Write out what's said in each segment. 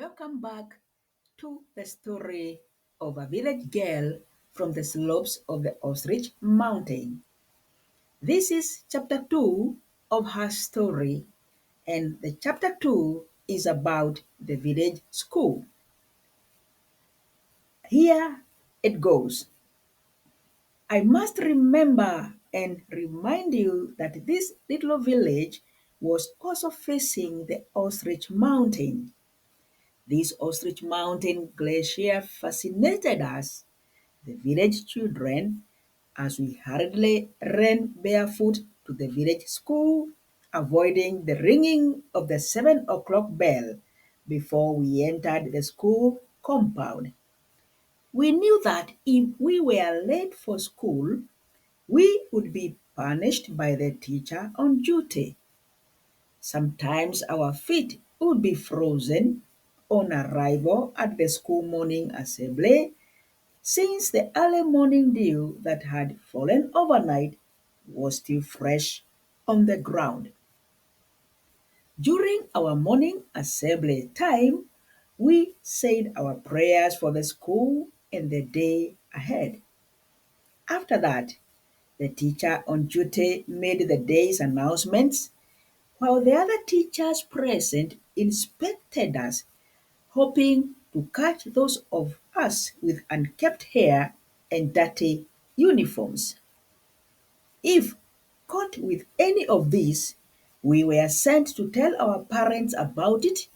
Welcome back to the story of a village girl from the slopes of the Ostrich Mountain. This is chapter 2 of her story, and the chapter 2 is about the village school. Here it goes. I must remember and remind you that this little village was also facing the Ostrich Mountain. This Ostrich Mountain glacier fascinated us, the village children, as we hurriedly ran barefoot to the village school, avoiding the ringing of the 7 o'clock bell before we entered the school compound. We knew that if we were late for school, we would be punished by the teacher on duty. Sometimes our feet would be frozen on arrival at the school morning assembly, since the early morning dew that had fallen overnight was still fresh on the ground. During our morning assembly time, we said our prayers for the school and the day ahead. After that, the teacher on duty made the day's announcements, while the other teachers present inspected us, hoping to catch those of us with unkempt hair and dirty uniforms. If caught with any of these, we were sent to tell our parents about it,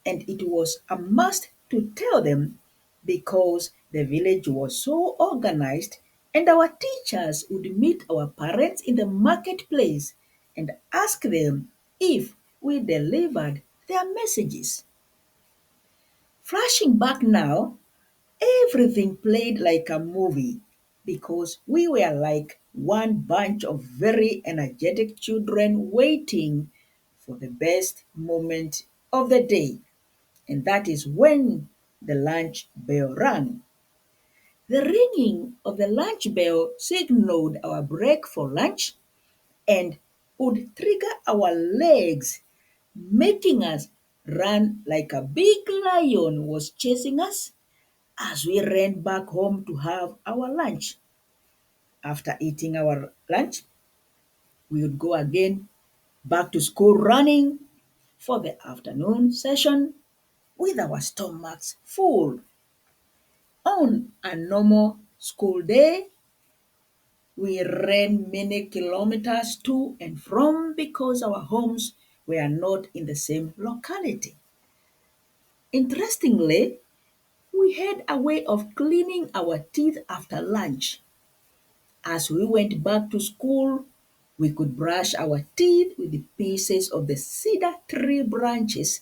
and it was a must to tell them because the village was so organized, and our teachers would meet our parents in the marketplace and ask them if we delivered their messages. Flashing back now, everything played like a movie because we were like one bunch of very energetic children waiting for the best moment of the day, and that is when the lunch bell rang. The ringing of the lunch bell signaled our break for lunch and would trigger our legs, making us run like a big lion was chasing us as we ran back home to have our lunch. After eating our lunch, we would go again back to school running for the afternoon session with our stomachs full. On a normal school day, we ran many kilometers to and from because our homes were not in the same locality. Interestingly, we had a way of cleaning our teeth after lunch. As we went back to school, we could brush our teeth with the pieces of the cedar tree branches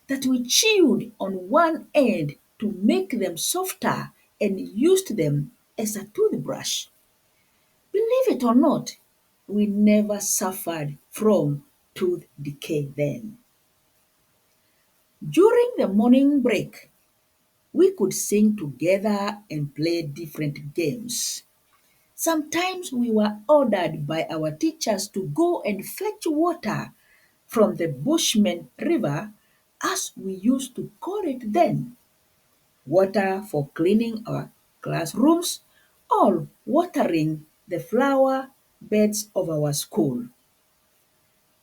that we chewed on one end to make them softer and used them as a toothbrush. Believe it or not, we never suffered from tooth decay then. During the morning break, we could sing together and play different games. Sometimes we were ordered by our teachers to go and fetch water from the Bushmen River, as we used to call it then. Water for cleaning our classrooms or watering the flower beds of our school.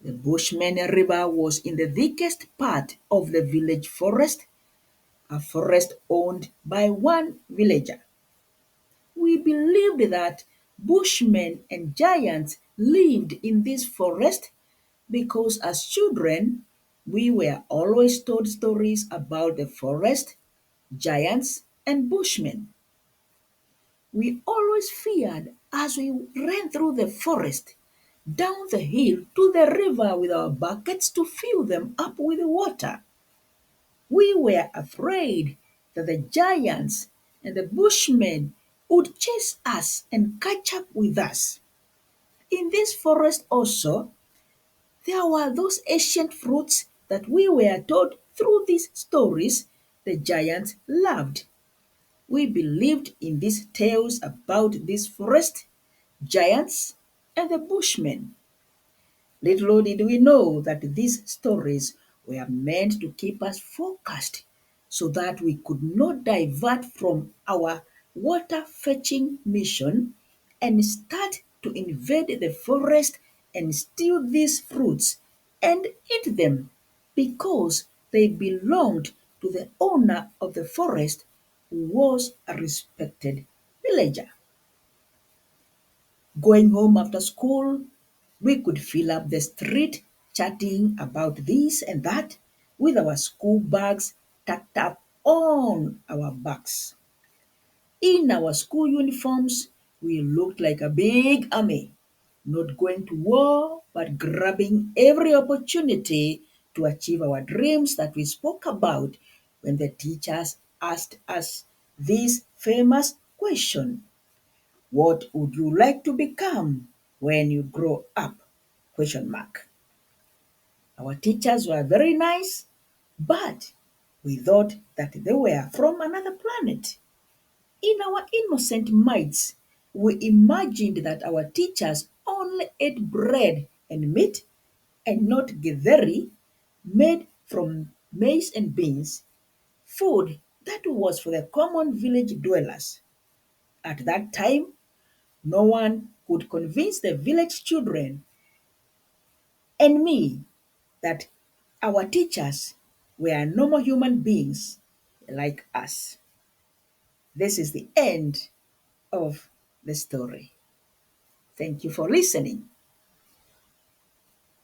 The Bushmen River was in the thickest part of the village forest, a forest owned by one villager. We believed that bushmen and giants lived in this forest because as children we were always told stories about the forest, giants, and bushmen. We always feared as we ran through the forest, down the hill to the river with our buckets to fill them up with water. We were afraid that the giants and the bushmen would chase us and catch up with us. In this forest also, there were those ancient fruits that we were told through these stories the giants loved. We believed in these tales about this forest, giants, and the bushmen. Little did we know that these stories were meant to keep us focused so that we could not divert from our water fetching mission and start to invade the forest and steal these fruits and eat them because they belonged to the owner of the forest who was a respected villager. Going home after school, we could fill up the street chatting about this and that with our school bags tucked up on our backs. In our school uniforms, we looked like a big army, not going to war, but grabbing every opportunity to achieve our dreams that we spoke about when the teachers asked us this famous question: what would you like to become when you grow up? Question mark. Our teachers were very nice, but we thought that they were from another planet. In our innocent minds, we imagined that our teachers only ate bread and meat and not githeri made from maize and beans, food that was for the common village dwellers. At that time, no one could convince the village children and me that our teachers were normal human beings like us. This is the end of the story. Thank you for listening.